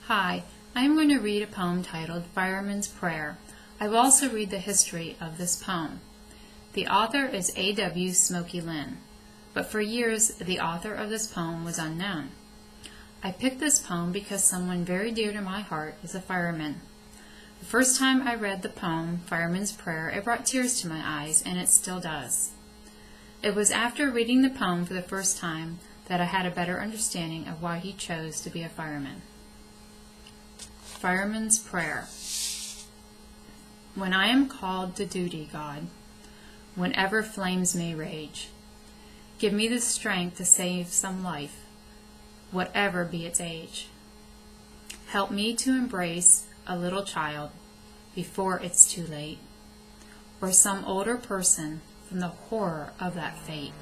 Hi, I am going to read a poem titled Fireman's Prayer. I will also read the history of this poem. The author is A.W. Smokey Lynn, but for years the author of this poem was unknown. I picked this poem because someone very dear to my heart is a fireman. The first time I read the poem, Fireman's Prayer, it brought tears to my eyes, and it still does. It was after reading the poem for the first time that I had a better understanding of why he chose to be a fireman. Fireman's Prayer. When I am called to duty, God, whenever flames may rage, give me the strength to save some life, whatever be its age. Help me to embrace a little child before it's too late, or some older person from the horror of that fate.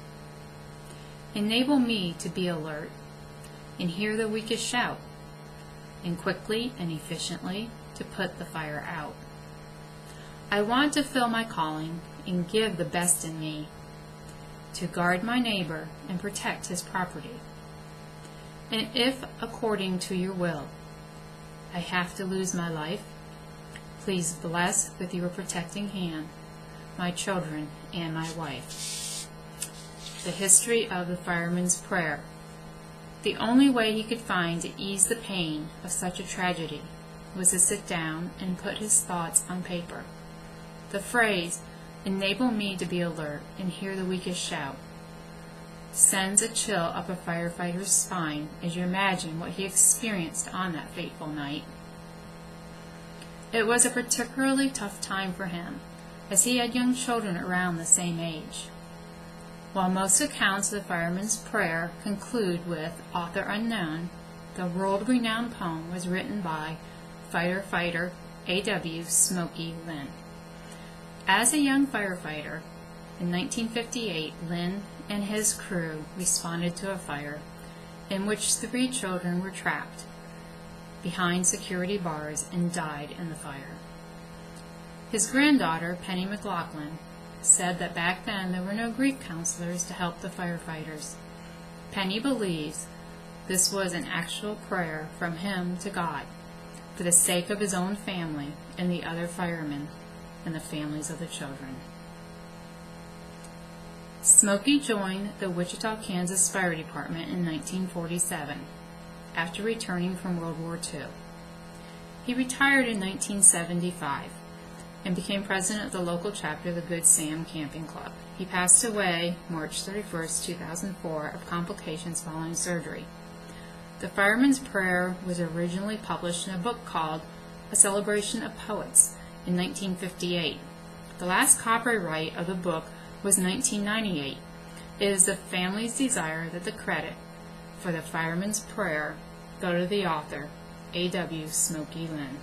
Enable me to be alert and hear the weakest shout, and quickly and efficiently to put the fire out. I want to fill my calling and give the best in me, to guard my neighbor and protect his property. And if, according to your will, I have to lose my life, please bless with your protecting hand my children and my wife. The history of the Fireman's Prayer. The only way he could find to ease the pain of such a tragedy was to sit down and put his thoughts on paper. The phrase, "enable me to be alert and hear the weakest shout," sends a chill up a firefighter's spine as you imagine what he experienced on that fateful night. It was a particularly tough time for him, as he had young children around the same age. While most accounts of the Fireman's Prayer conclude with "author unknown," the world-renowned poem was written by firefighter A.W. Smokey Lynn. As a young firefighter, in 1958, Lynn and his crew responded to a fire in which 3 children were trapped behind security bars and died in the fire. His granddaughter, Penny McLaughlin, said that back then there were no grief counselors to help the firefighters. Penny believes this was an actual prayer from him to God for the sake of his own family and the other firemen and the families of the children. Smokey joined the Wichita, Kansas Fire Department in 1947 after returning from World War II. He retired in 1975 and became president of the local chapter of the Good Sam Camping Club. He passed away March 31, 2004, of complications following surgery. The Fireman's Prayer was originally published in a book called A Celebration of Poets in 1958. The last copyright of the book was 1998. It is the family's desire that the credit for the Fireman's Prayer go to the author, A.W. Smokey Lynn.